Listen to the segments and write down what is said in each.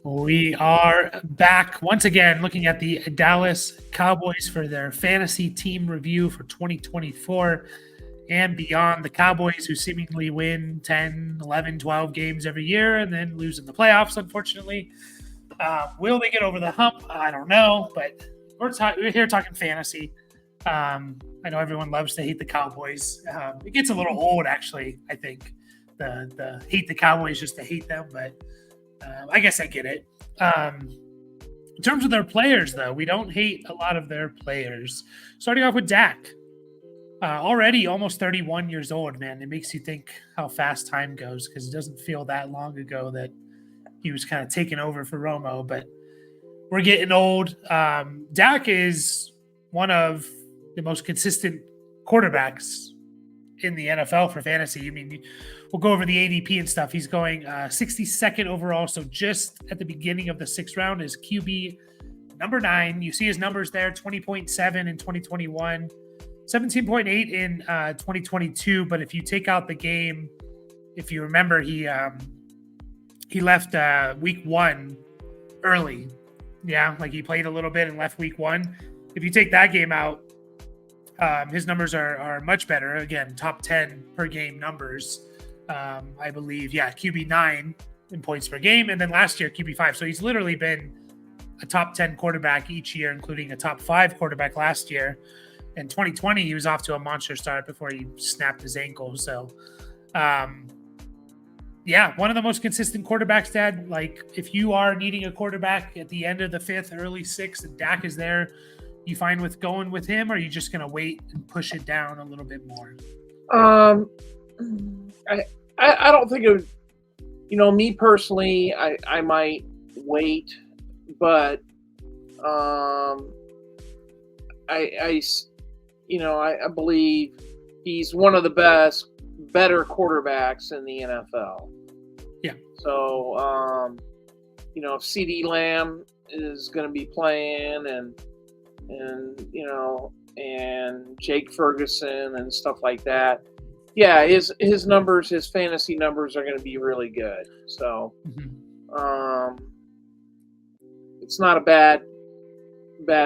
We are back once again looking at the Dallas Cowboys for their fantasy team review for 2024 and beyond. The Cowboys, who seemingly win 10, 11, 12 games every year and then lose in the playoffs, unfortunately. Will they get over the hump? I don't know, but we're here talking fantasy. I know everyone loves to hate the Cowboys. It gets a little old, actually, I think, the hate the Cowboys just to hate them, but I guess I get it. In terms of their players, though, we don't hate a lot of their players. Starting off with Dak. Already almost 31 years old, man. It makes you think how fast time goes because it doesn't feel that long ago that he was kind of taking over for Romo. But we're getting old. Dak is one of the most consistent quarterbacks in the NFL for fantasy. I mean, we'll go over the ADP and stuff. He's going 62nd overall. So just at the beginning of the sixth round is QB number 9. You see his numbers there, 20.7 in 2021, 17.8 in 2022. But if you take out the game, if you remember, he left week 1 early. Yeah, like he played a little bit and left week 1. If you take that game out, his numbers are much better. Again, top 10 per game numbers. I believe, QB 9 in points per game. And then last year, QB 5. So he's literally been a top 10 quarterback each year, including a top 5 quarterback last year. In 2020, he was off to a monster start before he snapped his ankle. So, one of the most consistent quarterbacks, Dad. Like, if you are needing a quarterback at the end of the 5th, early 6th, and Dak is there, you fine with going with him, or are you just going to wait and push it down a little bit more? I don't think it would, me personally, I might wait, but I believe he's one of the better quarterbacks in the NFL. Yeah. So, if CeeDee Lamb is going to be playing and Jake Ferguson and stuff like that, his numbers, his fantasy numbers are going to be really good. So, it's not a bad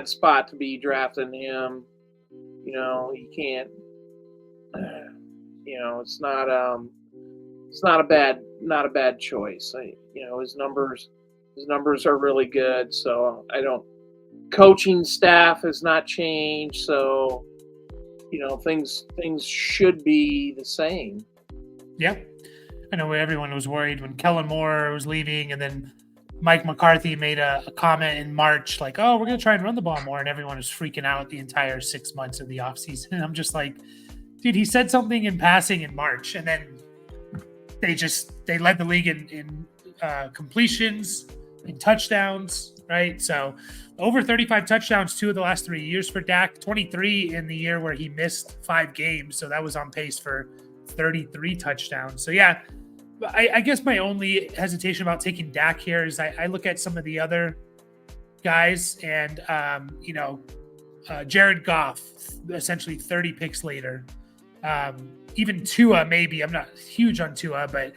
spot to be drafting him. He can't. It's not a bad choice. His numbers are really good. So coaching staff has not changed. So, things should be the same. Yeah. I know everyone was worried when Kellen Moore was leaving, and then Mike McCarthy made a comment in March, like, oh, we're going to try and run the ball more. And everyone was freaking out the entire 6 months of the offseason. And I'm just like, dude, he said something in passing in March, and then they led the league in completions, in touchdowns, right? So over 35 touchdowns 2 of the last 3 years for Dak, 23 in the year where he missed 5 games. So that was on pace for 33 touchdowns. So yeah, I guess my only hesitation about taking Dak here is I look at some of the other guys and, Jared Goff, essentially 30 picks later. Even Tua, maybe. I'm not huge on Tua, but,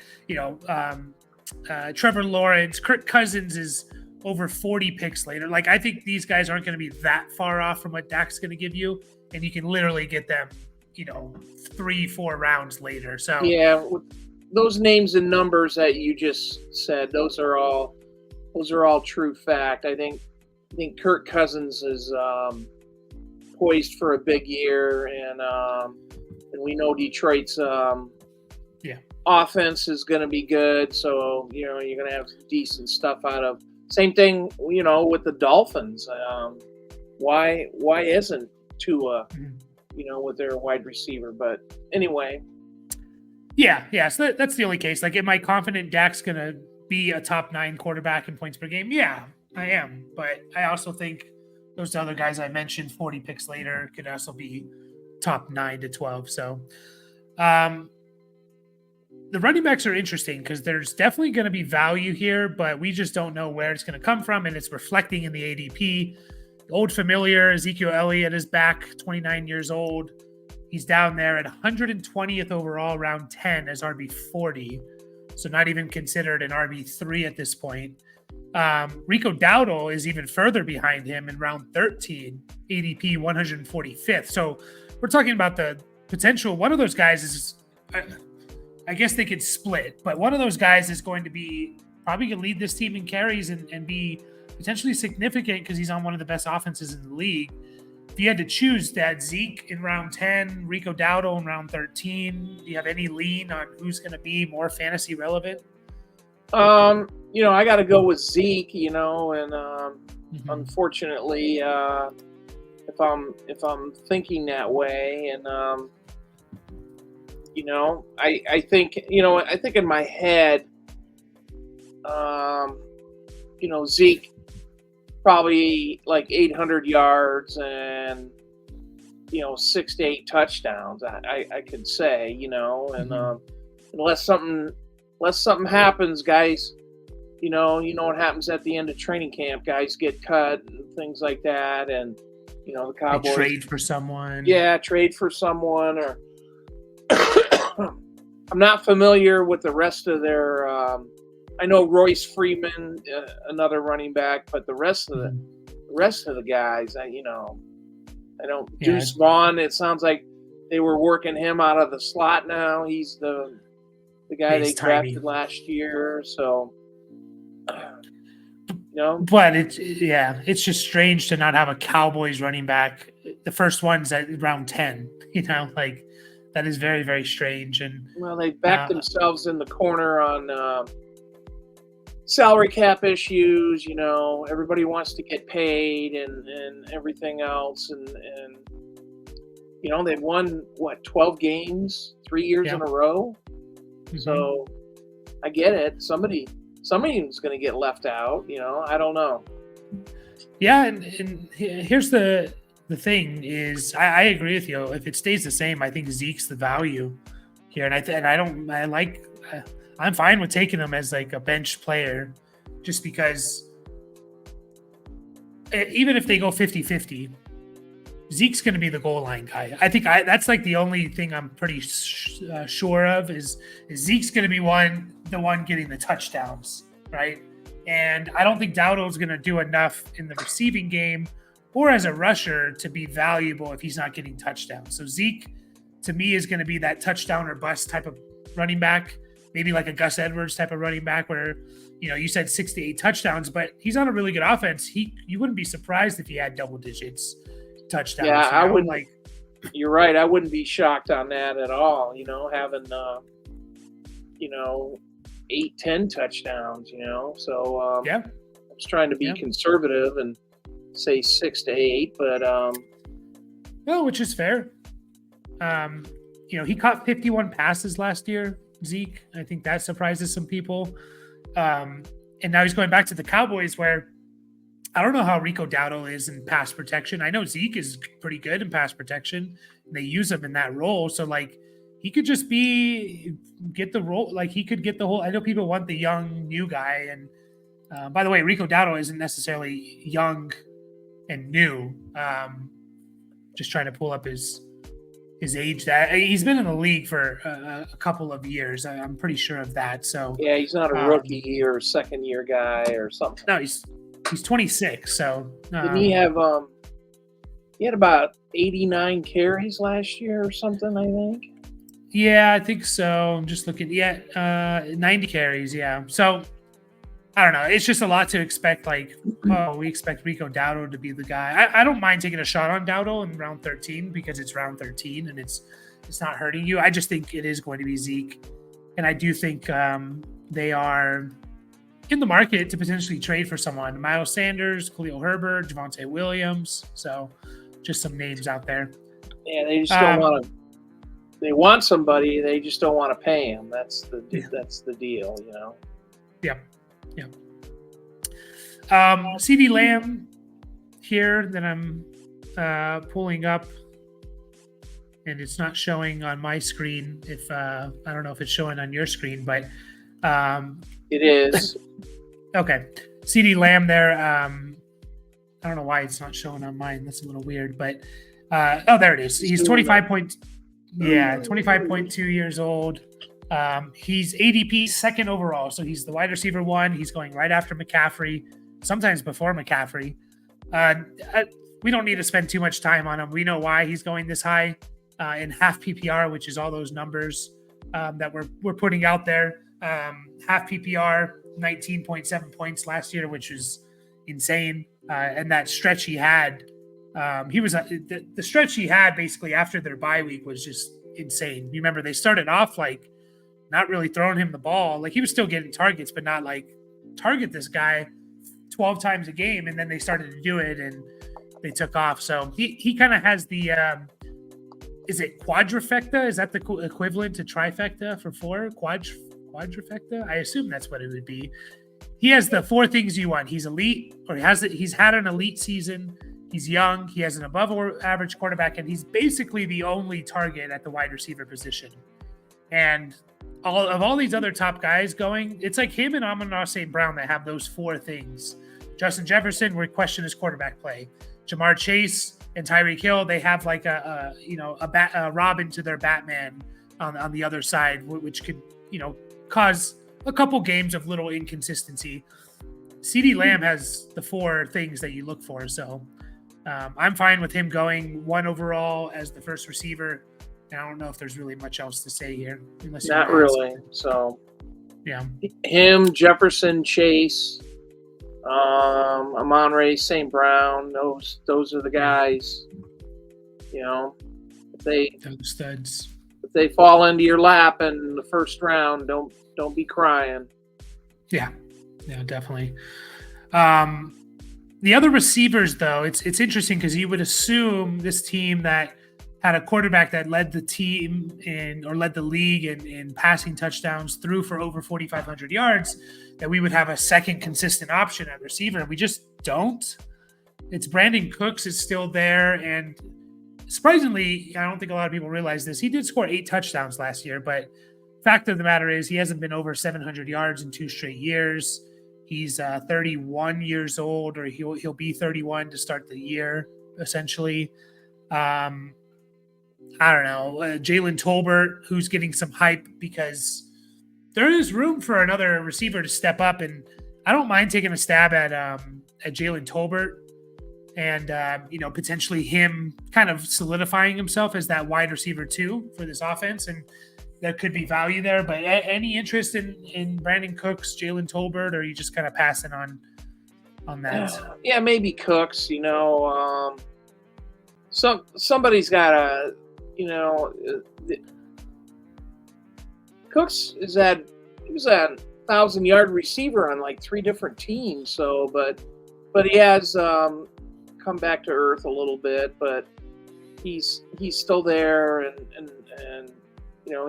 Trevor Lawrence, Kirk Cousins is over 40 picks later. Like, I think these guys aren't going to be that far off from what Dak's going to give you, and you can literally get them, 3-4 rounds later. So yeah, those names and numbers that you just said, those are all true fact. I think Kirk Cousins is poised for a big year, and we know Detroit's offense is going to be good. So you're going to have decent stuff out of. Same thing, with the Dolphins. Why isn't Tua, with their wide receiver? But anyway. Yeah. So that's the only case. Like, am I confident Dak's going to be a top 9 quarterback in points per game? Yeah, I am. But I also think those other guys I mentioned, 40 picks later, could also be top 9 to 12. So the running backs are interesting because there's definitely going to be value here, but we just don't know where it's going to come from, and it's reflecting in the ADP. The old familiar, Ezekiel Elliott, is back, 29 years old. He's down there at 120th overall, round 10 as RB40. So not even considered an RB3 at this point. Rico Dowdle is even further behind him in round 13, ADP 145th. So we're talking about the potential. One of those guys is, I guess they could split, but one of those guys is going to be probably going to lead this team in carries and be potentially significant because he's on one of the best offenses in the league. If you had to choose that, Zeke in round 10, Rico Dowdle in round 13, do you have any lean on who's going to be more fantasy relevant? I got to go with Zeke, and unfortunately, if I'm thinking that way, and I think in my head, Zeke probably like 800 yards and 6 to 8 touchdowns. I could say, and unless something happens, guys. You know what happens at the end of training camp. Guys get cut and things like that, and the Cowboys they trade for someone. Yeah, trade for someone, or I'm not familiar with the rest of their. I know Royce Freeman, another running back, but the rest of the guys, I don't. Yeah. Deuce Vaughn. It sounds like they were working him out of the slot now. He's the guy they drafted last year, so. But it's just strange to not have a Cowboys running back. The first one's at round 10, like that is very, very strange. And they backed themselves in the corner on salary cap issues. Everybody wants to get paid and everything else, and they've won 12 games 3 years in a row. Mm-hmm. So I get it. Somebody's going to get left out, I don't know. Yeah, and here's the thing is, I agree with you. If it stays the same, I think Zeke's the value here, I'm fine with taking him as like a bench player, just because even if they go 50-50, Zeke's going to be the goal line guy. I think that's like the only thing I'm pretty sure of is Zeke's going to be the one getting the touchdowns, right? And I don't think Dowdle's going to do enough in the receiving game or as a rusher to be valuable if he's not getting touchdowns. So Zeke, to me, is going to be that touchdown or bust type of running back, maybe like a Gus Edwards type of running back where, you said 6 to 8 touchdowns, but he's on a really good offense. You wouldn't be surprised if he had double digits touchdowns. Yeah, I wouldn't. You're right. I wouldn't be shocked on that at all. Having 8-10 touchdowns. So yeah, I was trying to be conservative and say 6 to 8, but no, which is fair. He caught 51 passes last year, Zeke. I think that surprises some people. And now he's going back to the Cowboys, where I don't know how Rico Dowdle is in pass protection. I know Zeke is pretty good in pass protection, and they use him in that role. So, he could just get the role. He could get the whole. I know people want the young, new guy. And by the way, Rico Dowdle isn't necessarily young and new. Just trying to pull up his age. That he's been in the league for a couple of years. I'm pretty sure of that. So yeah, he's not a rookie or second year guy or something. No, he's 26. So didn't he have he had about 89 carries last year or something, I think. Yeah, I think so. I'm just looking. Yeah, 90 carries. Yeah. So I don't know. It's just a lot to expect. We expect Rico Dowdle to be the guy. I don't mind taking a shot on Dowdle in round 13 because it's round 13 and it's not hurting you. I just think it is going to be Zeke, and I do think they are in the market to potentially trade for someone. Miles Sanders, Khalil Herbert, Javonte Williams. So just some names out there. Yeah, they just don't want to. They want somebody, they just don't want to pay him. That's the deal, Yeah. CD Lamb here that I'm pulling up, and it's not showing on my screen. If I don't know if it's showing on your screen, but it is. Okay, CD Lamb there. I don't know why it's not showing on mine. That's a little weird, but there it is. He's 25.2 years old. He's ADP second overall, so he's the wide receiver 1. He's going right after McCaffrey, sometimes before McCaffrey. We don't need to spend too much time on him. We know why he's going this high in half PPR, which is all those numbers that we're putting out there. Half PPR, 19.7 points last year, which is insane. And that stretch he had, the stretch he had basically after their bye week was just insane. You remember they started off like not really throwing him the ball. Like he was still getting targets, but not like target this guy 12 times a game. And then they started to do it and they took off. So he kind of has the, is it quadrifecta? Is that the equivalent to trifecta for 4? Quadrifecta? I assume that's what it would be. He has the 4 things you want. He's elite, or he's had an elite season. He's young. He has an above average quarterback, and he's basically the only target at the wide receiver position. And all these other top guys going, it's like him and Amon-Ra St. Brown that have those 4 things. Justin Jefferson, we question his quarterback play. Jamar Chase and Tyreek Hill, they have like a Robin to their Batman on the other side, which could cause a couple games of little inconsistency. CeeDee Lamb has the 4 things that you look for, so I'm fine with him going 1 overall as the first receiver. I don't know if there's really much else to say here. Not really. So, yeah, him, Jefferson, Chase, Amon-Ra St. Brown. Those are the guys. If those studs. If they fall into your lap in the first round, don't be crying. Yeah, definitely. The other receivers, though, it's interesting because you would assume this team that had a quarterback that led the team led the league in passing touchdowns, threw for over 4,500 yards, that we would have a second consistent option at receiver. We just don't. It's Brandon Cooks is still there, and surprisingly, I don't think a lot of people realize this. He did score 8 touchdowns last year, but fact of the matter is he hasn't been over 700 yards in 2 straight years. He's 31 years old, or he'll be 31 to start the year, essentially. I don't know, Jalen Tolbert, who's getting some hype because there is room for another receiver to step up, and I don't mind taking a stab at Jalen Tolbert and potentially him kind of solidifying himself as that wide receiver 2 for this offense, and there could be value there. But any interest in Brandon Cooks, Jalen Tolbert, or are you just kind of passing on that? Yeah, maybe Cooks. Somebody's got to. Cooks was a 1,000-yard receiver on like 3 different teams. So, but he has come back to earth a little bit. But he's still there, and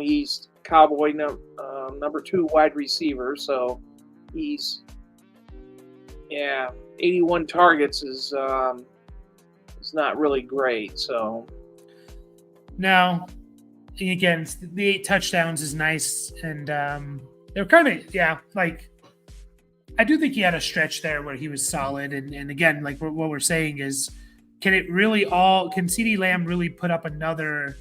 he's Cowboy number 2 wide receiver. So he's 81 targets is not really great. So. No, again, the 8 touchdowns is nice, and they're kind of like I do think he had a stretch there where he was solid, and again, like what we're saying is, can CeeDee Lamb really put up another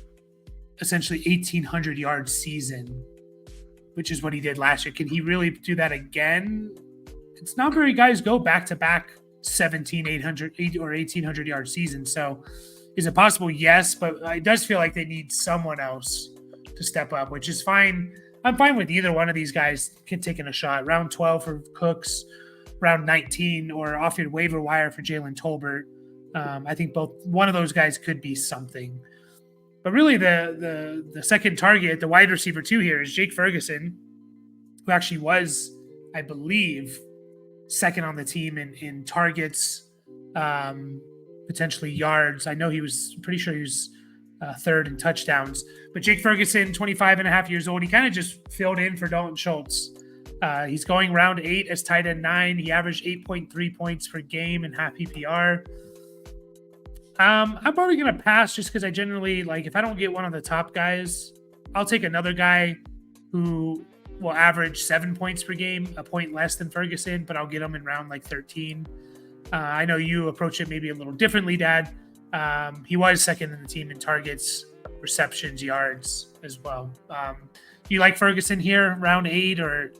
essentially 1,800 yard season, which is what he did last year? Can he really do that again? It's not very guys go back to back 1,800 or 1,800 yard seasons, so. Is it possible? Yes, but it does feel like they need someone else to step up, which is fine. I'm fine with either one of these guys taking a shot. Round 12 for Cooks, round 19, or off your waiver wire for Jalen Tolbert. I think one of those guys could be something. But really, the second target, the wide receiver 2 here, is Jake Ferguson, who actually was, I believe, second on the team in targets. Potentially yards. I know pretty sure he was 3rd in touchdowns. But Jake Ferguson, 25 and a half years old, he kind of just filled in for Dalton Schultz. He's going round 8 as tight end 9. He averaged 8.3 points per game in half PPR. I'm probably going to pass just because I generally, if I don't get one of the top guys, I'll take another guy who will average 7 points per game, a point less than Ferguson, but I'll get him in round 13. I know you approach it maybe a little differently, Dad. He was second in the team in targets, receptions, yards as well. Do you like Ferguson here, round 8, or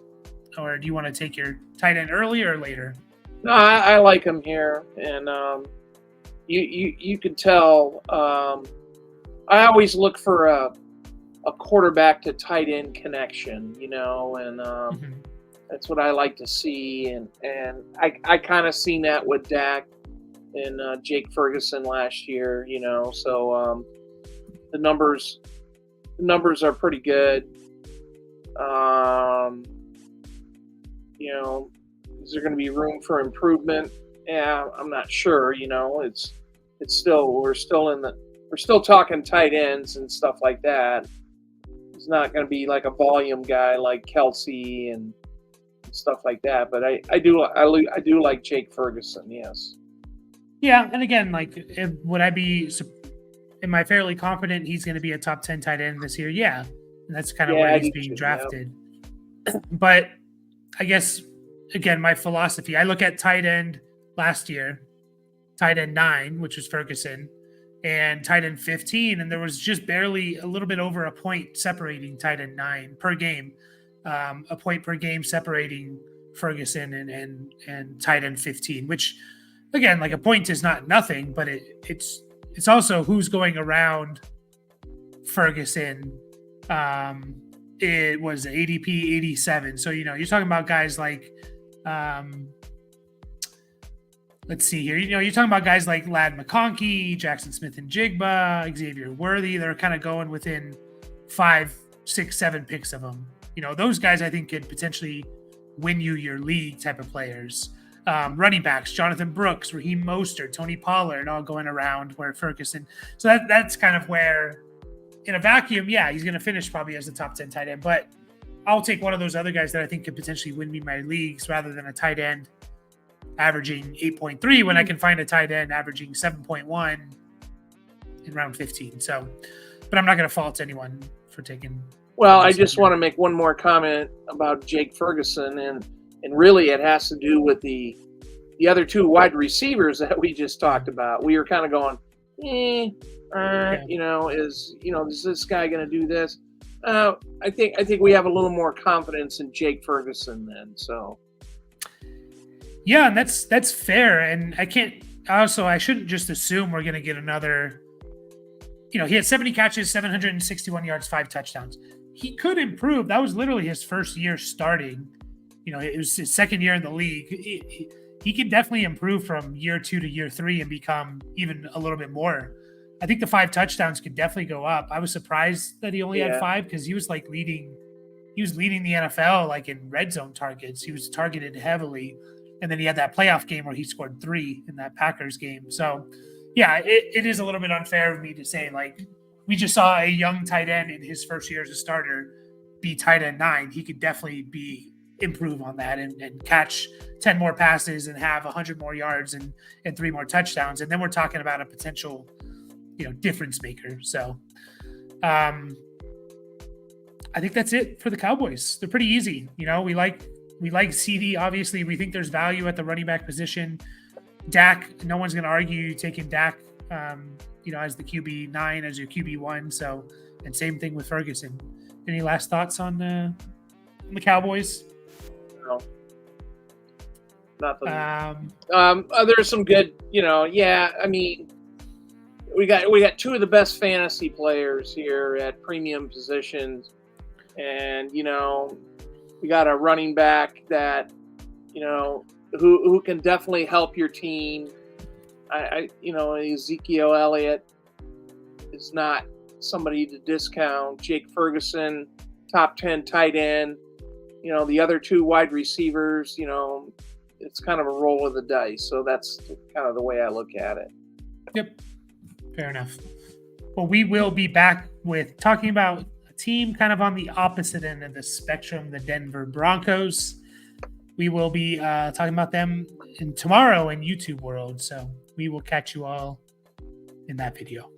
do you want to take your tight end early or later? No, I like him here, and you can tell. I always look for a quarterback to tight end connection, and that's what I like to see, and I kind of seen that with Dak and Jake Ferguson last year, So the numbers are pretty good. Is there going to be room for improvement? Yeah, I'm not sure. It's still we're still talking tight ends and stuff like that. He's not going to be like a volume guy like Kelsey and stuff like that. But I do like Jake Ferguson. Yes. Yeah, and again, am I fairly confident he's going to be a top 10 tight end this year? Yeah, and that's kind of where he's being drafted. Yeah. But I guess, again, my philosophy, I look at tight end last year, tight end 9, which was Ferguson, and tight end 15, and there was just barely a little bit over a point separating tight end 9 per game, a point per game separating Ferguson and tight end 15, which, again, like a point is not nothing, but it's also who's going around Ferguson. It was ADP 87. So, you're talking about guys like, let's see here. You're talking about guys like Ladd McConkey, Jackson Smith and Jigba, Xavier Worthy. They're kind of going within 5, 6, 7 picks of them. Those guys I think could potentially win you your league type of players. Running backs, Jonathan Brooks, Raheem Mostert, Tony Pollard, all going around where Ferguson. So that's kind of where, in a vacuum, yeah, he's going to finish probably as the top 10 tight end. But I'll take one of those other guys that I think could potentially win me my leagues rather than a tight end averaging 8.3 when I can find a tight end averaging 7.1 in round 15. So, but I'm not going to fault anyone for taking. Well, I just want to make one more comment about Jake Ferguson, and really it has to do with the other 2 wide receivers that we just talked about. We were kind of going, is this guy going to do this? I think we have a little more confidence in Jake Ferguson then. So. Yeah, and that's fair. And I shouldn't just assume we're going to get another, he had 70 catches, 761 yards, 5 touchdowns. He could improve. That was literally his first year starting. It was his second year in the league. He could definitely improve from year 2 to year 3 and become even a little bit more. I think the 5 touchdowns could definitely go up. I was surprised that he only had 5 because he was leading the NFL like in red zone targets. He was targeted heavily. And then he had that playoff game where he scored 3 in that Packers game. So, yeah, it is a little bit unfair of me to say, we just saw a young tight end in his first year as a starter be tight end 9. He could definitely improve on that and catch 10 more passes and have 100 more yards and 3 more touchdowns. And then we're talking about a potential, difference maker. So, I think that's it for the Cowboys. They're pretty easy. We like CD. Obviously, we think there's value at the running back position. Dak, no one's going to argue taking Dak, as the QB9, as your QB1. So, and same thing with Ferguson. Any last thoughts on the Cowboys? No, nothing. There's some good, Yeah, I mean, we got 2 of the best fantasy players here at premium positions, and we got a running back that, who can definitely help your team. Ezekiel Elliott is not somebody to discount. Jake Ferguson, top 10 tight end. The other 2 wide receivers, it's kind of a roll of the dice. So that's kind of the way I look at it. Yep. Fair enough. Well, we will be back with talking about team kind of on the opposite end of the spectrum, the Denver Broncos. We will be talking about them tomorrow in YouTube world. So we will catch you all in that video.